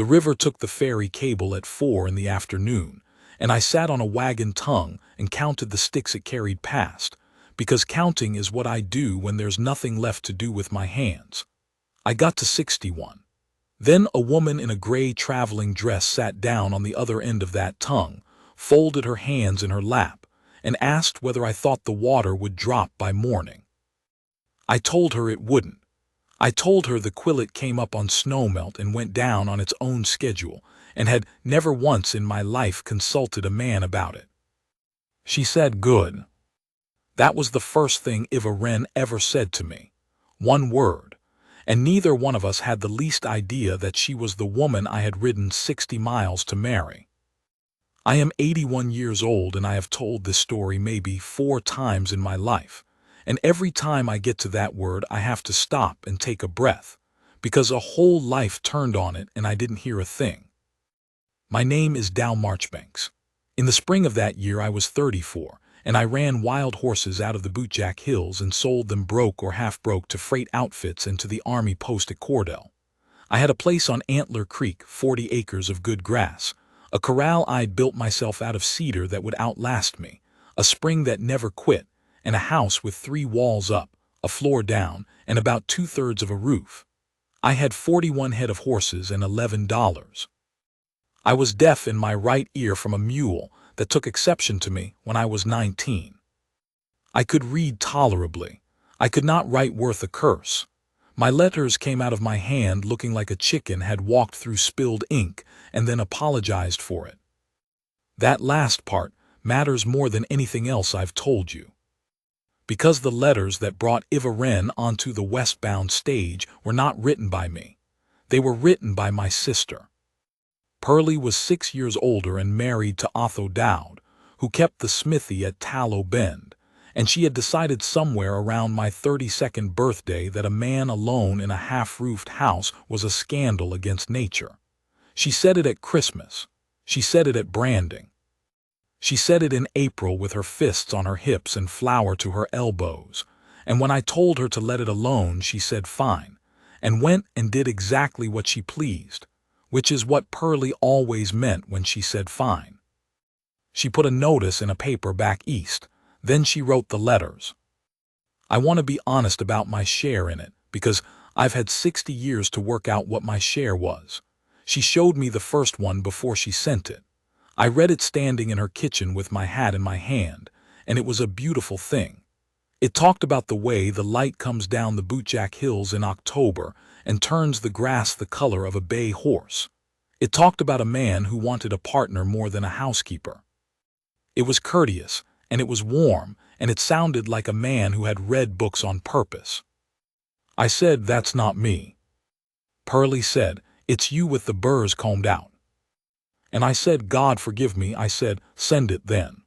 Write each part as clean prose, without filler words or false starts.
The river took the ferry cable at 4 in the afternoon, and I sat on a wagon tongue and counted the sticks it carried past, because counting is what I do when there's nothing left to do with my hands. I got to 61. Then a woman in a gray traveling dress sat down on the other end of that tongue, folded her hands in her lap, and asked whether I thought the water would drop by morning. I told her it wouldn't. I told her the Quillet came up on snowmelt and went down on its own schedule, and had never once in my life consulted a man about it. She said, "Good." That was the first thing Eva Wren ever said to me. One word. And neither one of us had the least idea that she was the woman I had ridden 60 miles to marry. I am 81 years old, and I have told this story maybe 4 times in my life, and every time I get to that word I have to stop and take a breath, because a whole life turned on it and I didn't hear a thing. My name is Dow Marchbanks. In the spring of that year I was 34, and I ran wild horses out of the Bootjack Hills and sold them broke or half-broke to freight outfits and to the Army post at Cordell. I had a place on Antler Creek, 40 acres of good grass, a corral I'd built myself out of cedar that would outlast me, a spring that never quit, and a house with 3 walls up, a floor down, and about 2/3 of a roof. I had 41 head of horses and $11. I was deaf in my right ear from a mule that took exception to me when I was 19. I could read tolerably. I could not write worth a curse. My letters came out of my hand looking like a chicken had walked through spilled ink and then apologized for it. That last part matters more than anything else I've told you. Because the letters that brought Eva Wren onto the westbound stage were not written by me. They were written by my sister. Pearlie was 6 years older and married to Otho Dowd, who kept the smithy at Tallow Bend, and she had decided somewhere around my 32nd birthday that a man alone in a half-roofed house was a scandal against nature. She said it at Christmas. She said it at branding. She said it in April with her fists on her hips and flour to her elbows, and when I told her to let it alone she said fine, and went and did exactly what she pleased, which is what Pearlie always meant when she said fine. She put a notice in a paper back east, then she wrote the letters. I want to be honest about my share in it, because I've had 60 years to work out what my share was. She showed me the first one before she sent it. I read it standing in her kitchen with my hat in my hand, and it was a beautiful thing. It talked about the way the light comes down the Bootjack Hills in October and turns the grass the color of a bay horse. It talked about a man who wanted a partner more than a housekeeper. It was courteous, and it was warm, and it sounded like a man who had read books on purpose. I said, "That's not me." Pearlie said, "It's you with the burrs combed out." And I said, "God forgive me," I said, "send it then."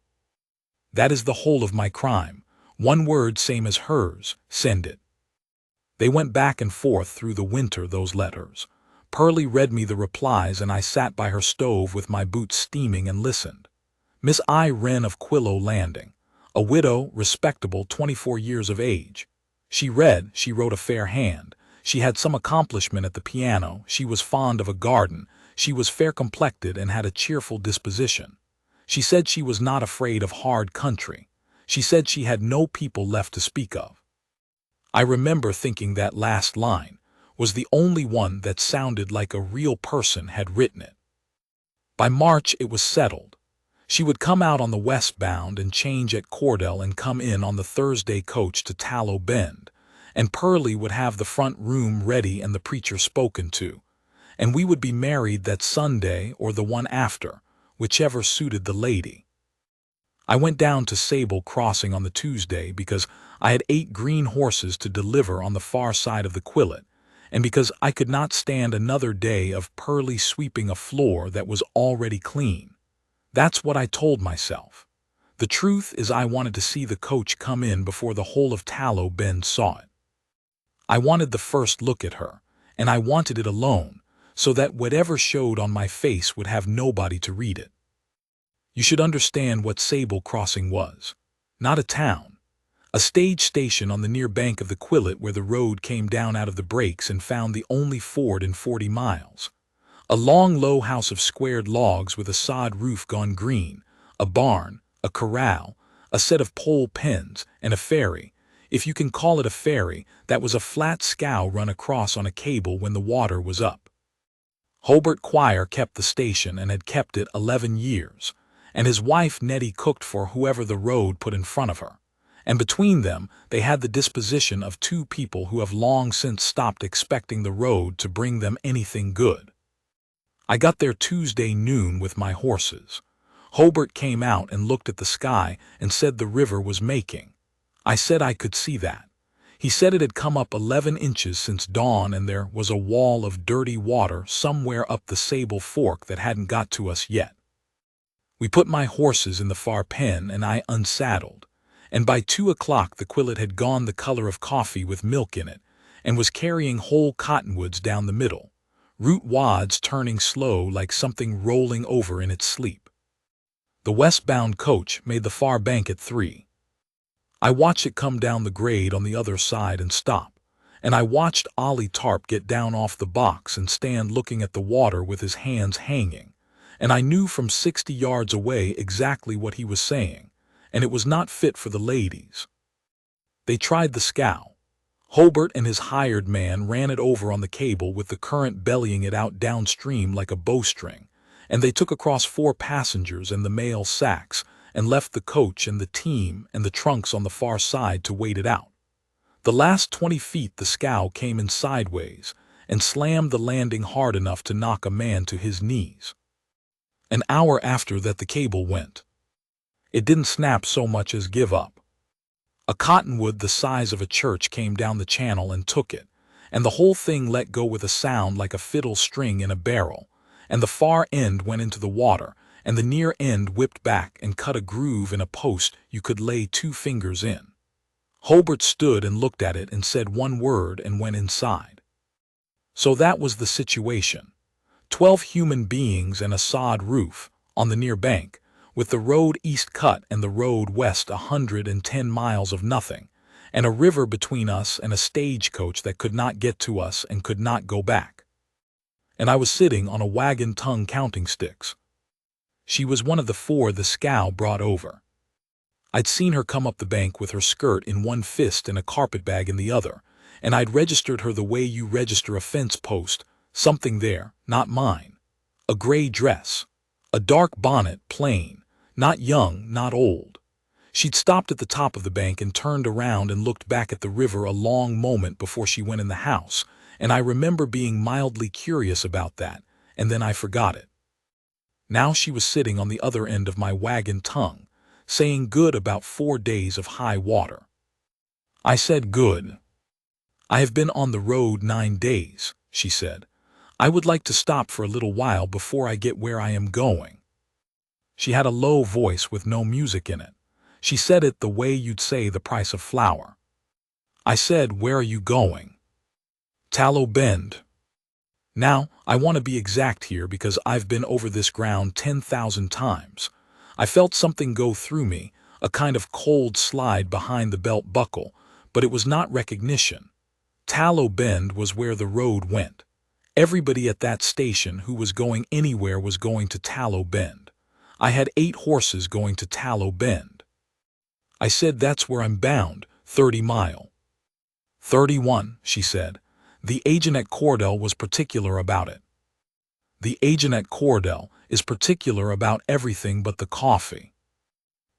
That is the whole of my crime. One word, same as hers, send it. They went back and forth through the winter, those letters. Pearlie read me the replies, and I sat by her stove with my boots steaming and listened. Miss I. Wren of Quillow Landing, a widow, respectable, 24 years of age. She read, she wrote a fair hand. She had some accomplishment at the piano, she was fond of a garden, she was fair-complected and had a cheerful disposition. She said she was not afraid of hard country. She said she had no people left to speak of. I remember thinking that last line was the only one that sounded like a real person had written it. By March it was settled. She would come out on the westbound and change at Cordell and come in on the Thursday coach to Tallow Bend, and Pearlie would have the front room ready and the preacher spoken to, and we would be married that Sunday or the one after, whichever suited the lady. I went down to Sable Crossing on the Tuesday because I had 8 green horses to deliver on the far side of the Quillet, and because I could not stand another day of Pearlie sweeping a floor that was already clean. That's what I told myself. The truth is I wanted to see the coach come in before the whole of Tallow Bend saw it. I wanted the first look at her, and I wanted it alone, so that whatever showed on my face would have nobody to read it. You should understand what Sable Crossing was. Not a town. A stage station on the near bank of the Quillet where the road came down out of the breaks and found the only ford in 40 miles. A long, low house of squared logs with a sod roof gone green, a barn, a corral, a set of pole pens, and a ferry, if you can call it a ferry, that was a flat scow run across on a cable when the water was up. Hobart Quire kept the station and had kept it 11 years, and his wife Nettie cooked for whoever the road put in front of her. And between them, they had the disposition of two people who have long since stopped expecting the road to bring them anything good. I got there Tuesday noon with my horses. Hobart came out and looked at the sky and said the river was making. I said I could see that. He said it had come up 11 inches since dawn and there was a wall of dirty water somewhere up the Sable Fork that hadn't got to us yet. We put my horses in the far pen and I unsaddled, and by 2 o'clock the Quillet had gone the color of coffee with milk in it and was carrying whole cottonwoods down the middle, root wads turning slow like something rolling over in its sleep. The westbound coach made the far bank at 3. I watched it come down the grade on the other side and stop, and I watched Ollie Tarp get down off the box and stand looking at the water with his hands hanging, and I knew from 60 yards away exactly what he was saying, and it was not fit for the ladies. They tried the scow. Hobart and his hired man ran it over on the cable with the current bellying it out downstream like a bowstring, and they took across 4 passengers and the mail sacks and left the coach and the team and the trunks on the far side to wait it out. The last 20 feet the scow came in sideways and slammed the landing hard enough to knock a man to his knees. An hour after that the cable went. It didn't snap so much as give up. A cottonwood the size of a church came down the channel and took it, and the whole thing let go with a sound like a fiddle string in a barrel, and the far end went into the water, and the near end whipped back and cut a groove in a post you could lay 2 fingers in. Hobart stood and looked at it and said one word and went inside. So that was the situation. 12 human beings and a sod roof on the near bank, with the road east cut and the road west 110 miles of nothing, and a river between us and a stagecoach that could not get to us and could not go back. And I was sitting on a wagon tongue counting sticks. She was one of the 4 the scow brought over. I'd seen her come up the bank with her skirt in one fist and a carpetbag in the other, and I'd registered her the way you register a fence post, something there, not mine. A gray dress, a dark bonnet, plain, not young, not old. She'd stopped at the top of the bank and turned around and looked back at the river a long moment before she went in the house, and I remember being mildly curious about that, and then I forgot it. Now she was sitting on the other end of my wagon tongue, saying good about 4 days of high water. I said good. I have been on the road 9 days, she said. I would like to stop for a little while before I get where I am going. She had a low voice with no music in it. She said it the way you'd say the price of flour. I said, where are you going? Tallow Bend. Now, I want to be exact here because I've been over this ground 10,000 times. I felt something go through me, a kind of cold slide behind the belt buckle, but it was not recognition. Tallow Bend was where the road went. Everybody at that station who was going anywhere was going to Tallow Bend. I had 8 horses going to Tallow Bend. I said, that's where I'm bound, 30 mile. 31, she said. The agent at Cordell was particular about it. The agent at Cordell is particular about everything but the coffee.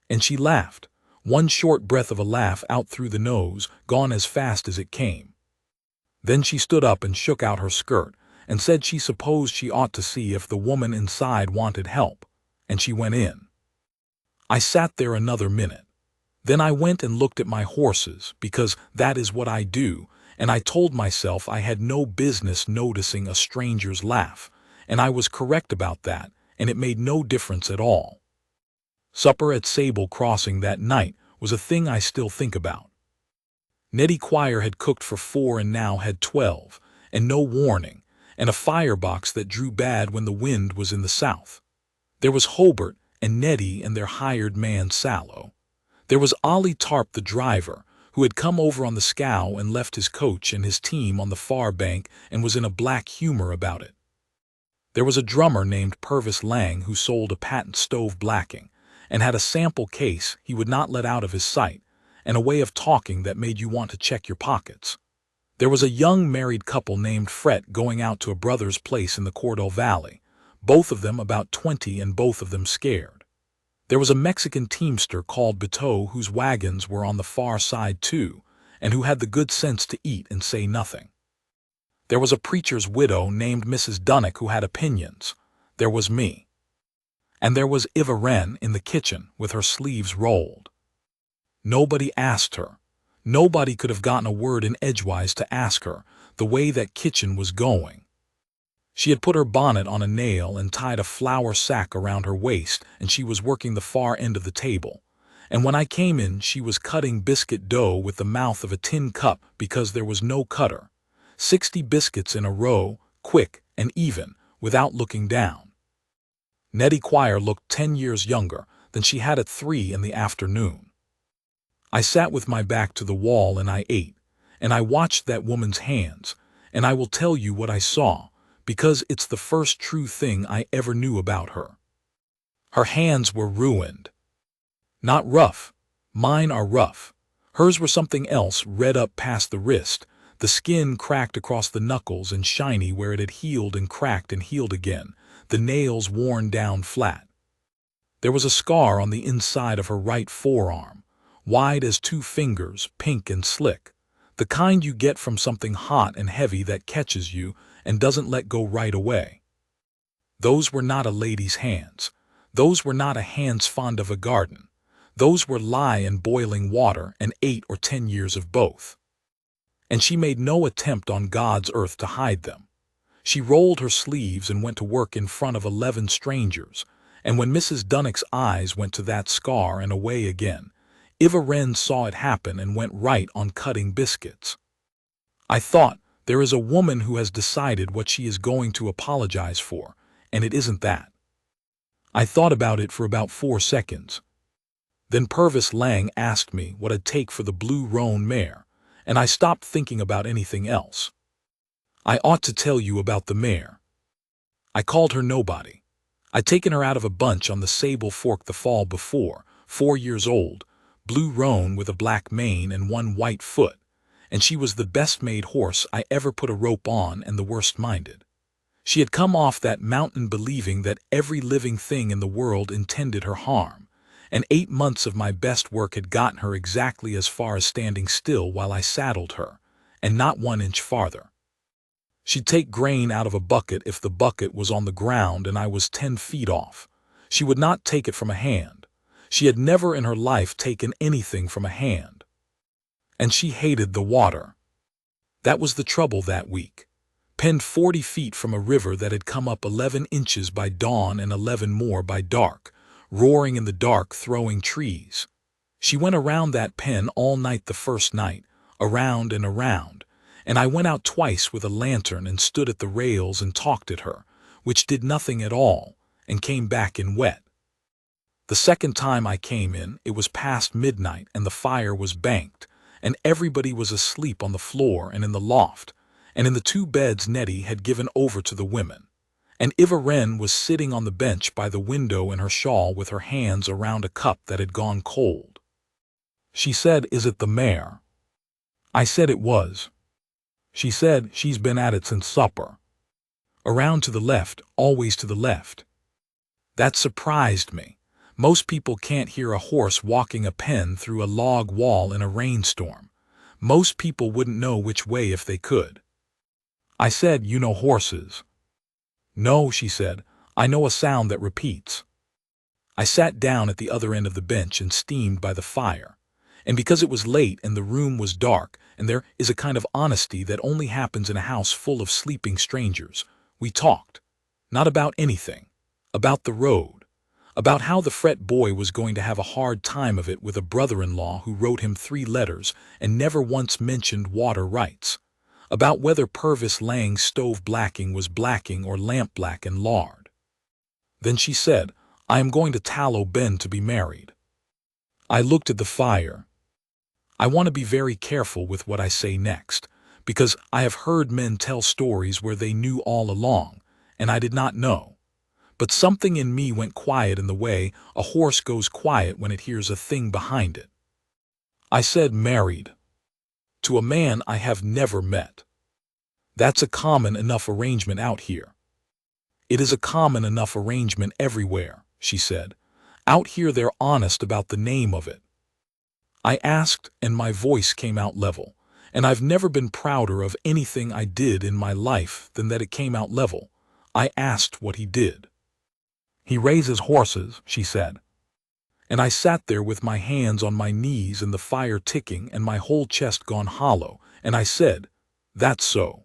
And she laughed, one short breath of a laugh out through the nose, gone as fast as it came. Then she stood up and shook out her skirt, and said she supposed she ought to see if the woman inside wanted help, and she went in. I sat there another minute. Then I went and looked at my horses, because that is what I do, and I told myself I had no business noticing a stranger's laugh, and I was correct about that, and it made no difference at all. Supper at Sable Crossing that night was a thing I still think about. Nettie Quire had cooked for 4 and now had 12, and no warning, and a firebox that drew bad when the wind was in the south. There was Hobart and Nettie and their hired man Sallow. There was Ollie Tarp the driver, who had come over on the scow and left his coach and his team on the far bank and was in a black humor about it. There was a drummer named Purvis Lang who sold a patent stove blacking, and had a sample case he would not let out of his sight, and a way of talking that made you want to check your pockets. There was a young married couple named Fret going out to a brother's place in the Cordell Valley, both of them about 20 and both of them scared. There was a Mexican teamster called Beto whose wagons were on the far side too, and who had the good sense to eat and say nothing. There was a preacher's widow named Mrs. Dunnick who had opinions. There was me. And there was Eva Wren in the kitchen with her sleeves rolled. Nobody asked her. Nobody could have gotten a word in edgewise to ask her the way that kitchen was going. She had put her bonnet on a nail and tied a flour sack around her waist, and she was working the far end of the table. And when I came in, she was cutting biscuit dough with the mouth of a tin cup because there was no cutter. 60 biscuits in a row, quick and even, without looking down. Nettie Quire looked 10 years younger than she had at 3 in the afternoon. I sat with my back to the wall and I ate, and I watched that woman's hands, and I will tell you what I saw, because it's the first true thing I ever knew about her. Her hands were ruined. Not rough. Mine are rough. Hers were something else, red up past the wrist, the skin cracked across the knuckles and shiny where it had healed and cracked and healed again, the nails worn down flat. There was a scar on the inside of her right forearm, wide as 2 fingers, pink and slick, the kind you get from something hot and heavy that catches you and doesn't let go right away. Those were not a lady's hands. Those were not a hands fond of a garden. Those were lye and boiling water and 8 or 10 years of both. And she made no attempt on God's earth to hide them. She rolled her sleeves and went to work in front of 11 strangers, and when Mrs. Dunnick's eyes went to that scar and away again, Eva Wren saw it happen and went right on cutting biscuits. I thought, there is a woman who has decided what she is going to apologize for, and it isn't that. I thought about it for about 4 seconds. Then Purvis Lang asked me what I'd take for the blue roan mare, and I stopped thinking about anything else. I ought to tell you about the mare. I called her Nobody. I'd taken her out of a bunch on the Sable Fork the fall before, 4 years old, blue roan with a black mane and 1 white foot, and she was the best-made horse I ever put a rope on and the worst-minded. She had come off that mountain believing that every living thing in the world intended her harm, and 8 months of my best work had gotten her exactly as far as standing still while I saddled her, and not 1 inch farther. She'd take grain out of a bucket if the bucket was on the ground and I was 10 feet off. She would not take it from a hand. She had never in her life taken anything from a hand. And she hated the water. That was the trouble that week. Penned 40 feet from a river that had come up 11 inches by dawn and 11 more by dark, roaring in the dark, throwing trees. She went around that pen all night the first night, around and around, and I went out twice with a lantern and stood at the rails and talked at her, which did nothing at all, and came back in wet. The second time I came in, it was past midnight and the fire was banked, and everybody was asleep on the floor and in the loft, and in the 2 beds Nettie had given over to the women. And Eva Wren was sitting on the bench by the window in her shawl with her hands around a cup that had gone cold. She said, "Is it the mare?" I said it was. She said, "She's been at it since supper. Around to the left, always to the left." That surprised me. Most people can't hear a horse walking a pen through a log wall in a rainstorm. Most people wouldn't know which way if they could. I said, "You know horses." "No," she said, "I know a sound that repeats." I sat down at the other end of the bench and steamed by the fire. And because it was late and the room was dark, and there is a kind of honesty that only happens in a house full of sleeping strangers, we talked. Not about anything. About the road. About how the Fret boy was going to have a hard time of it with a brother-in-law who wrote him 3 letters and never once mentioned water rights. About whether Purvis Lang's stove blacking was blacking or lamp black and lard. Then she said, "I am going to Tallow Bend to be married." I looked at the fire. I want to be very careful with what I say next, because I have heard men tell stories where they knew all along, and I did not know. But something in me went quiet in the way a horse goes quiet when it hears a thing behind it. I said married. To a man I have never met. That's a common enough arrangement out here. It is a common enough arrangement everywhere, she said. Out here they're honest about the name of it. I asked, and my voice came out level. And I've never been prouder of anything I did in my life than that it came out level. I asked what he did. He raises horses, she said. And I sat there with my hands on my knees and the fire ticking and my whole chest gone hollow, and I said, that's so.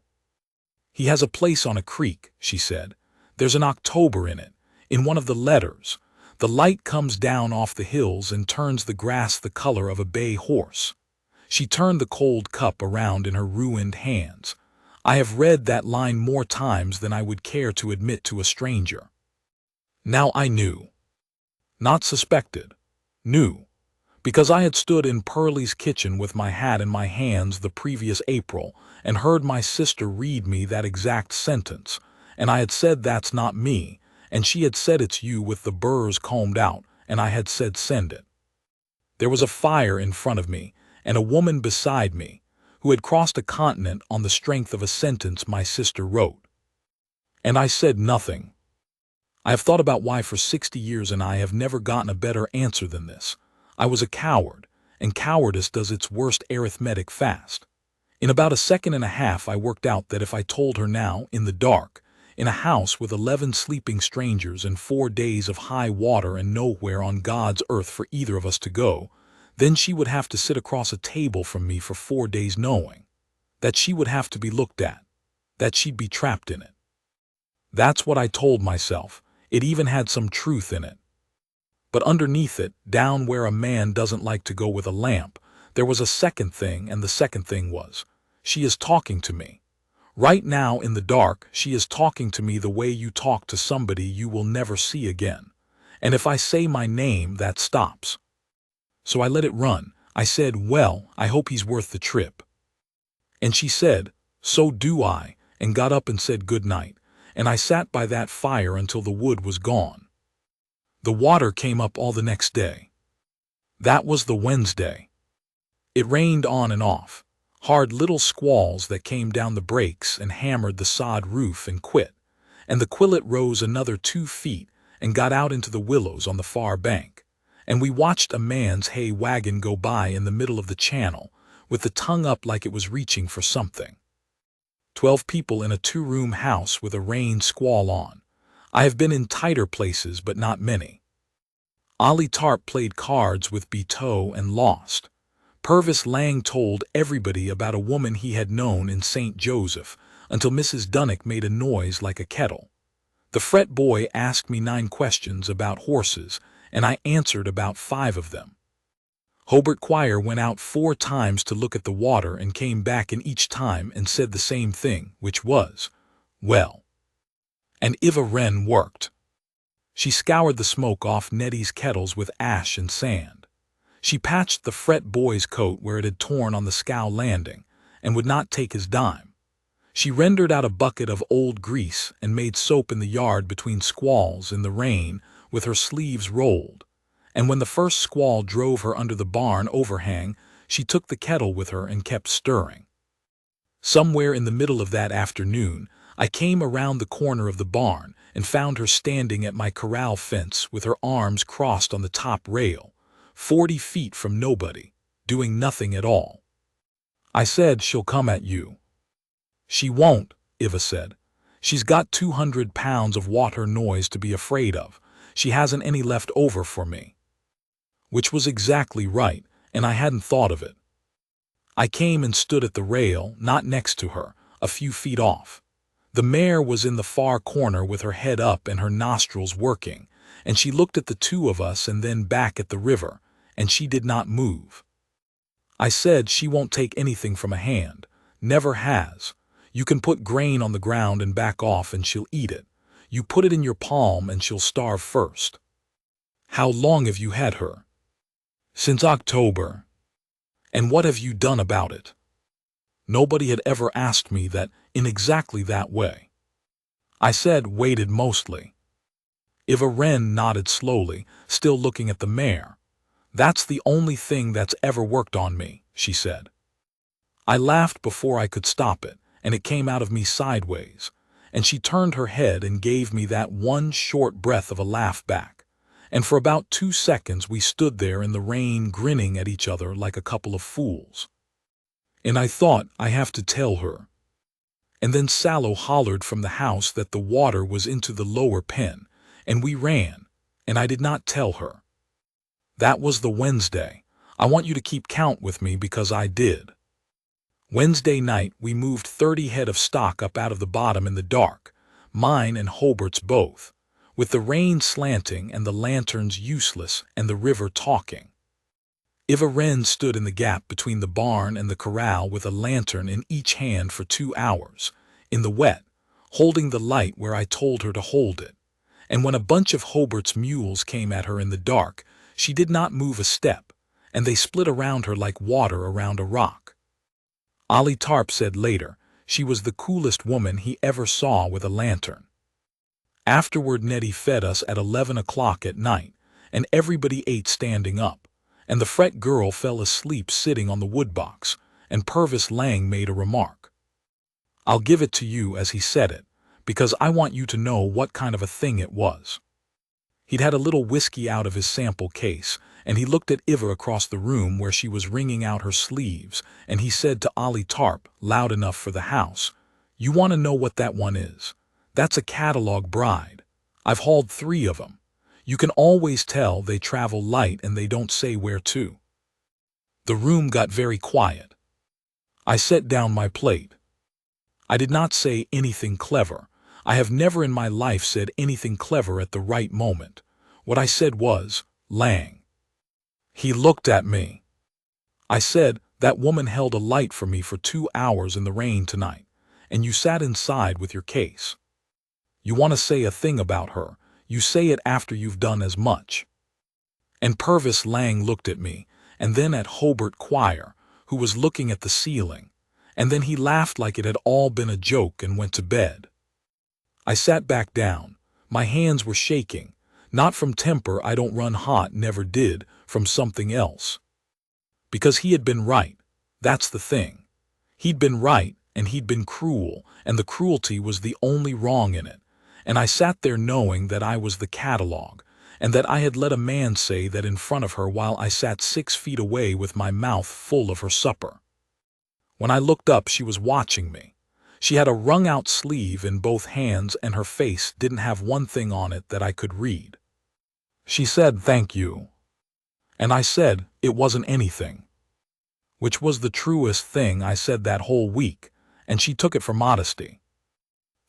He has a place on a creek, she said. There's an October in it, in one of the letters. The light comes down off the hills and turns the grass the color of a bay horse. She turned the cold cup around in her ruined hands. I have read that line more times than I would care to admit to a stranger. Now I knew. Not suspected. Knew. Because I had stood in Pearlie's kitchen with my hat in my hands the previous April and heard my sister read me that exact sentence, and I had said that's not me, and she had said it's you with the burrs combed out, and I had said send it. There was a fire in front of me, and a woman beside me, who had crossed a continent on the strength of a sentence my sister wrote. And I said nothing. I have thought about why for 60 years and I have never gotten a better answer than this. I was a coward, and cowardice does its worst arithmetic fast. In about a second and a half I worked out that if I told her now, in the dark, in a house with 11 sleeping strangers and 4 days of high water and nowhere on God's earth for either of us to go, then she would have to sit across a table from me for 4 days knowing that she would have to be looked at, that she'd be trapped in it. That's what I told myself. It even had some truth in it. But underneath it, down where a man doesn't like to go with a lamp, there was a second thing, and the second thing was, she is talking to me. Right now in the dark, she is talking to me the way you talk to somebody you will never see again. And if I say my name, that stops. So I let it run. I said, well, I hope he's worth the trip. And she said, so do I, and got up and said good night, and I sat by that fire until the wood was gone. The water came up all the next day. That was the Wednesday. It rained on and off, hard little squalls that came down the breaks and hammered the sod roof and quit, and the Quillet rose another 2 feet and got out into the willows on the far bank, and we watched a man's hay wagon go by in the middle of the channel, with the tongue up like it was reaching for something. 12 people in a 2-room house with a rain squall on. I have been in tighter places, but not many. Ollie Tarp played cards with Beteau and lost. Purvis Lang told everybody about a woman he had known in St. Joseph, until Mrs. Dunnock made a noise like a kettle. The fret boy asked me 9 questions about horses, and I answered about 5 of them. Hobart Choir went out 4 times to look at the water and came back in each time and said the same thing, which was, well. And Iva Wren worked. She scoured the smoke off Nettie's kettles with ash and sand. She patched the fret boy's coat where it had torn on the scow landing, and would not take his dime. She rendered out a bucket of old grease and made soap in the yard between squalls in the rain with her sleeves rolled. And when the first squall drove her under the barn overhang, she took the kettle with her and kept stirring. Somewhere in the middle of that afternoon, I came around the corner of the barn and found her standing at my corral fence with her arms crossed on the top rail, 40 feet from nobody, doing nothing at all. I said, she'll come at you. She won't, Iva said. She's got 200 pounds of water noise to be afraid of. She hasn't any left over for me. Which was exactly right, and I hadn't thought of it. I came and stood at the rail, not next to her, a few feet off. The mare was in the far corner with her head up and her nostrils working, and she looked at the 2 of us and then back at the river, and she did not move. I said she won't take anything from a hand, never has. You can put grain on the ground and back off and she'll eat it. You put it in your palm and she'll starve first. How long have you had her? Since October. And what have you done about it? Nobody had ever asked me that in exactly that way. I said, "Waited mostly." Eva Wren nodded slowly, still looking at the mare. "That's the only thing that's ever worked on me," she said. I laughed before I could stop it, and it came out of me sideways, and she turned her head and gave me that one short breath of a laugh back, and for about 2 seconds we stood there in the rain grinning at each other like a couple of fools. And I thought, I have to tell her. And then Sallow hollered from the house that the water was into the lower pen, and we ran, and I did not tell her. That was the Wednesday. I want you to keep count with me because I did. Wednesday night we moved 30 head of stock up out of the bottom in the dark, mine and Hobart's both, with the rain slanting and the lanterns useless and the river talking. Eva Wren stood in the gap between the barn and the corral with a lantern in each hand for 2 hours, in the wet, holding the light where I told her to hold it, and when a bunch of Hobart's mules came at her in the dark, she did not move a step, and they split around her like water around a rock. Ollie Tarp said later she was the coolest woman he ever saw with a lantern. Afterward Nettie fed us at 11 o'clock at night, and everybody ate standing up, and the fret girl fell asleep sitting on the woodbox, and Purvis Lang made a remark. I'll give it to you as he said it, because I want you to know what kind of a thing it was. He'd had a little whiskey out of his sample case, and he looked at Eva across the room where she was wringing out her sleeves, and he said to Ollie Tarp, loud enough for the house, "You want to know what that one is? That's a catalog bride. I've hauled 3 of them. You can always tell they travel light and they don't say where to." The room got very quiet. I set down my plate. I did not say anything clever. I have never in my life said anything clever at the right moment. What I said was, "Lang." He looked at me. I said, "That woman held a light for me for 2 hours in the rain tonight, and you sat inside with your case. You want to say a thing about her, you say it after you've done as much." And Purvis Lang looked at me, and then at Hobart Quire, who was looking at the ceiling, and then he laughed like it had all been a joke and went to bed. I sat back down. My hands were shaking, not from temper, I don't run hot, never did, from something else. Because he had been right, that's the thing. He'd been right, and he'd been cruel, and the cruelty was the only wrong in it, and I sat there knowing that I was the catalog, and that I had let a man say that in front of her while I sat 6 feet away with my mouth full of her supper. When I looked up, she was watching me. She had a wrung-out sleeve in both hands, and her face didn't have one thing on it that I could read. She said, "Thank you." And I said, "It wasn't anything." Which was the truest thing I said that whole week, and she took it for modesty.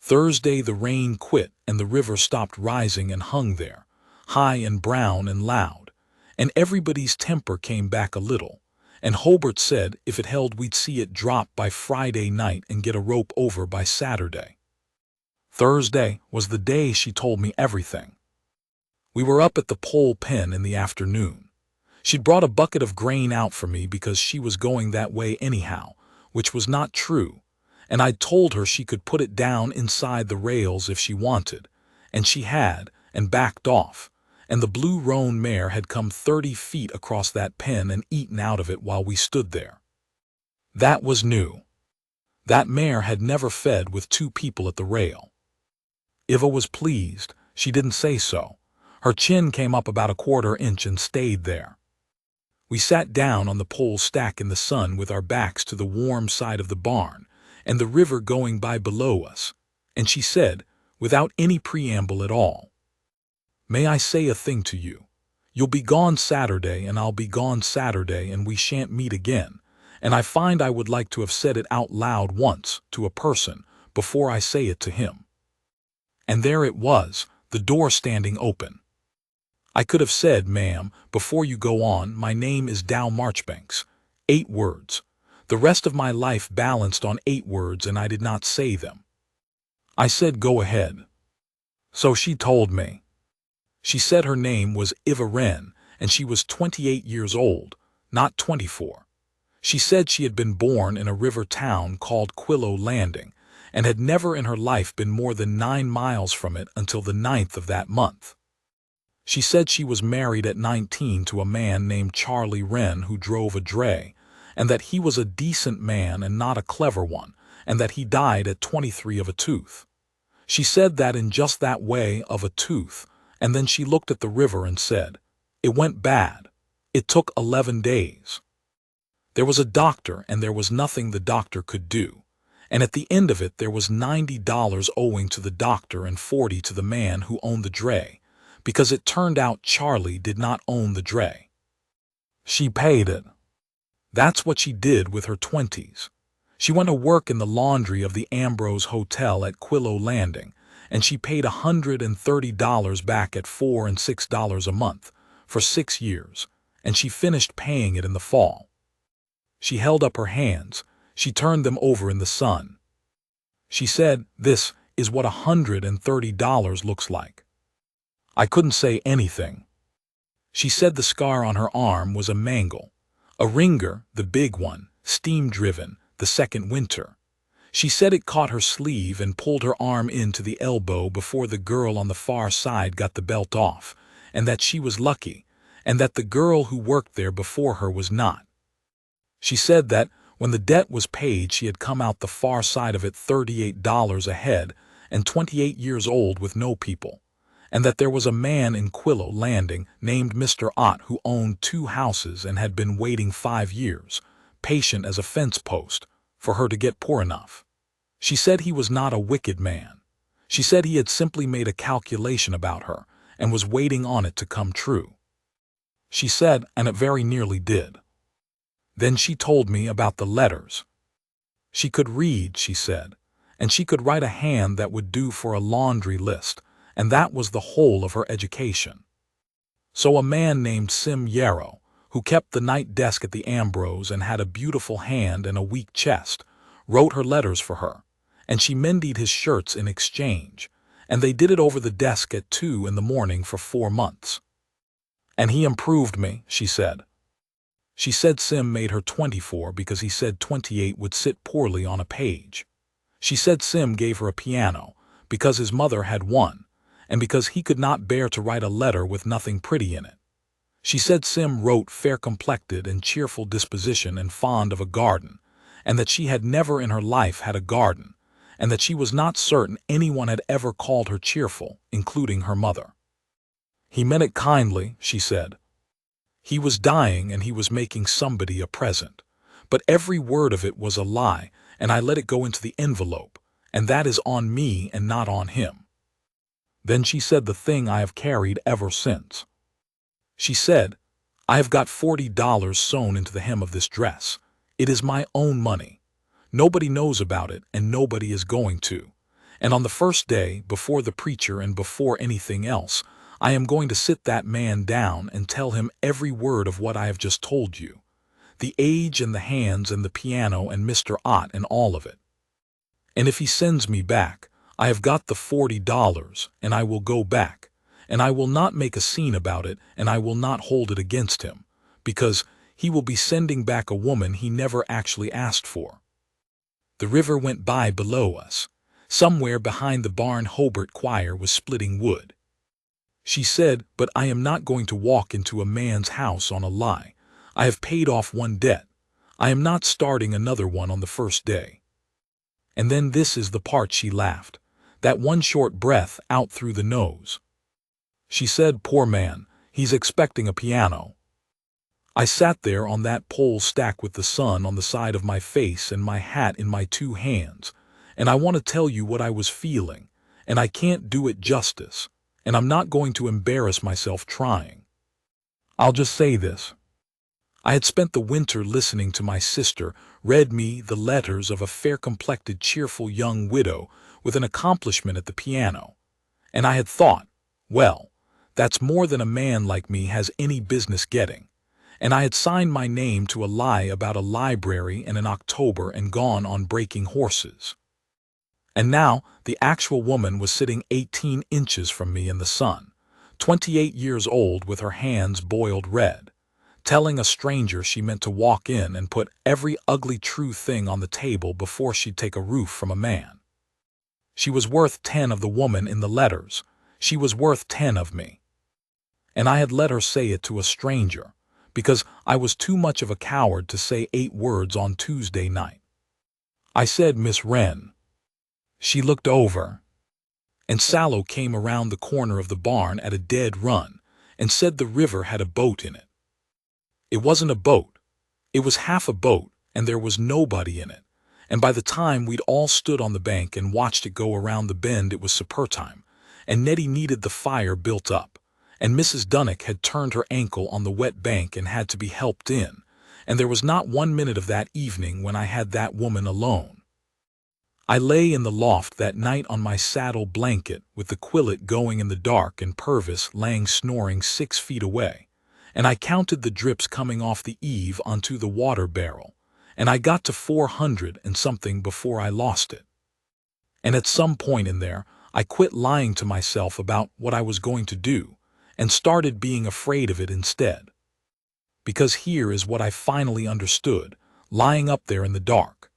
Thursday the rain quit and the river stopped rising and hung there, high and brown and loud, and everybody's temper came back a little, and Hobart said if it held we'd see it drop by Friday night and get a rope over by Saturday. Thursday was the day she told me everything. We were up at the pole pen in the afternoon. She'd brought a bucket of grain out for me because she was going that way anyhow, which was not true, and I'd told her she could put it down inside the rails if she wanted, and she had, and backed off, and the blue roan mare had come 30 feet across that pen and eaten out of it while we stood there. That was new. That mare had never fed with 2 people at the rail. Eva was pleased. She didn't say so. Her chin came up about a 1/4 inch and stayed there. We sat down on the pole stack in the sun with our backs to the warm side of the barn, and the river going by below us, and she said, without any preamble at all, "May I say a thing to you? You'll be gone Saturday and I'll be gone Saturday and we shan't meet again, and I find I would like to have said it out loud once to a person before I say it to him." And there it was, the door standing open. I could have said, "Ma'am, before you go on, my name is Dow Marchbanks." 8 words. The rest of my life balanced on 8 words, and I did not say them. I said, "Go ahead." So she told me. She said her name was Eva Wren, and she was 28 years old, not 24. She said she had been born in a river town called Quillow Landing, and had never in her life been more than 9 miles from it until the 9th of that month. She said she was married at 19 to a man named Charlie Wren who drove a dray, and that he was a decent man and not a clever one, and that he died at 23 of a tooth. She said that in just that way, of a tooth, and then she looked at the river and said, "It went bad. It took 11 days. There was a doctor, and there was nothing the doctor could do. And at the end of it there was $90 owing to the doctor and 40 to the man who owned the dray, because it turned out Charlie did not own the dray. She paid it. That's what she did with her 20s. She went to work in the laundry of the Ambrose Hotel at Quillow Landing, and she paid $130 back at $4 and $6 a month for 6 years, and she finished paying it in the fall. She held up her hands. She turned them over in the sun. She said, 'This is what $130 looks like.' I couldn't say anything. She said the scar on her arm was a mangle, a ringer, the big one, steam-driven, the second winter. She said it caught her sleeve and pulled her arm into the elbow before the girl on the far side got the belt off, and that she was lucky, and that the girl who worked there before her was not. She said that when the debt was paid she had come out the far side of it $38 ahead and 28 years old with no people, and that there was a man in Quillow Landing named Mr. Ott who owned 2 houses and had been waiting 5 years, patient as a fence post, for her to get poor enough. She said he was not a wicked man. She said he had simply made a calculation about her and was waiting on it to come true. She said, and it very nearly did. Then she told me about the letters. She could read, she said, and she could write a hand that would do for a laundry list, and that was the whole of her education. So a man named Sim Yarrow, who kept the night desk at the Ambrose and had a beautiful hand and a weak chest, wrote her letters for her, and she mended his shirts in exchange, and they did it over the desk at 2 in the morning for 4 months. And he improved me, she said. She said Sim made her 24 because he said 28 would sit poorly on a page. She said Sim gave her a piano because his mother had one, and because he could not bear to write a letter with nothing pretty in it. She said Sim wrote fair-complected and cheerful disposition and fond of a garden, and that she had never in her life had a garden, and that she was not certain anyone had ever called her cheerful, including her mother. He meant it kindly, she said. He was dying and he was making somebody a present, but every word of it was a lie, and I let it go into the envelope, and that is on me and not on him. Then she said the thing I have carried ever since. She said, I have got $40 sewn into the hem of this dress. It is my own money. Nobody knows about it, and nobody is going to. And on the first day, before the preacher and before anything else, I am going to sit that man down and tell him every word of what I have just told you. The age and the hands and the piano and Mr. Ott and all of it. And if he sends me back, I have got the $40, and I will go back. And I will not make a scene about it, and I will not hold it against him, because he will be sending back a woman he never actually asked for. The river went by below us. Somewhere behind the barn Hobart Choir was splitting wood. She said, but I am not going to walk into a man's house on a lie. I have paid off one debt. I am not starting another one on the first day. And then this is the part she laughed, that one short breath out through the nose. She said, poor man, he's expecting a piano. I sat there on that pole stack with the sun on the side of my face and my hat in my 2 hands, and I want to tell you what I was feeling, and I can't do it justice, and I'm not going to embarrass myself trying. I'll just say this. I had spent the winter listening to my sister read me the letters of a fair-complected, cheerful young widow with an accomplishment at the piano, and I had thought, well, that's more than a man like me has any business getting, and I had signed my name to a lie about a library in October and gone on breaking horses. And now the actual woman was sitting 18 inches from me in the sun, 28 years old with her hands boiled red, telling a stranger she meant to walk in and put every ugly true thing on the table before she'd take a roof from a man. She was worth 10 of the woman in the letters. She was worth 10 of me. And I had let her say it to a stranger, because I was too much of a coward to say 8 words on Tuesday night. I said, "Miss Wren." She looked over, and Sallow came around the corner of the barn at a dead run and said the river had a boat in it. It wasn't a boat. It was half a boat, and there was nobody in it. And by the time we'd all stood on the bank and watched it go around the bend, it was supper time, and Nettie needed the fire built up, and Mrs. Dunnock had turned her ankle on the wet bank and had to be helped in, and there was not 1 minute of that evening when I had that woman alone. I lay in the loft that night on my saddle blanket with the quillet going in the dark and Purvis laying snoring 6 feet away, and I counted the drips coming off the eave onto the water barrel, and I got to 400 and something before I lost it. And at some point in there, I quit lying to myself about what I was going to do and started being afraid of it instead. Because here is what I finally understood, lying up there in the dark.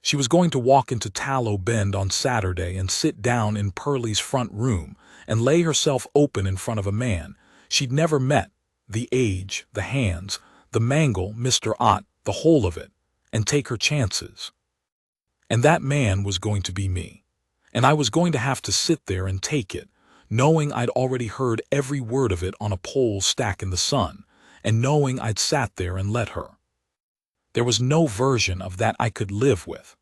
She was going to walk into Tallow Bend on Saturday and sit down in Pearlie's front room and lay herself open in front of a man she'd never met, the age, the hands, the mangle, Mr. Ott, the whole of it, and take her chances. And that man was going to be me, and I was going to have to sit there and take it, knowing I'd already heard every word of it on a pole stack in the sun, and knowing I'd sat there and let her. There was no version of that I could live with.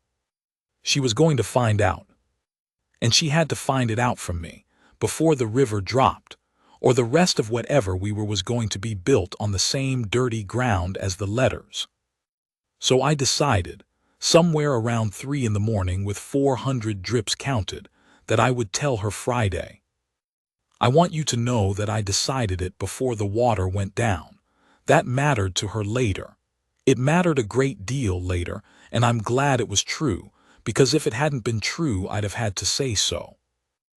She was going to find out. And she had to find it out from me, before the river dropped, or the rest of whatever we were was going to be built on the same dirty ground as the letters. So I decided, somewhere around 3 in the morning with 400 drips counted, that I would tell her Friday. I want you to know that I decided it before the water went down. That mattered to her later. It mattered a great deal later, and I'm glad it was true, because if it hadn't been true, I'd have had to say so.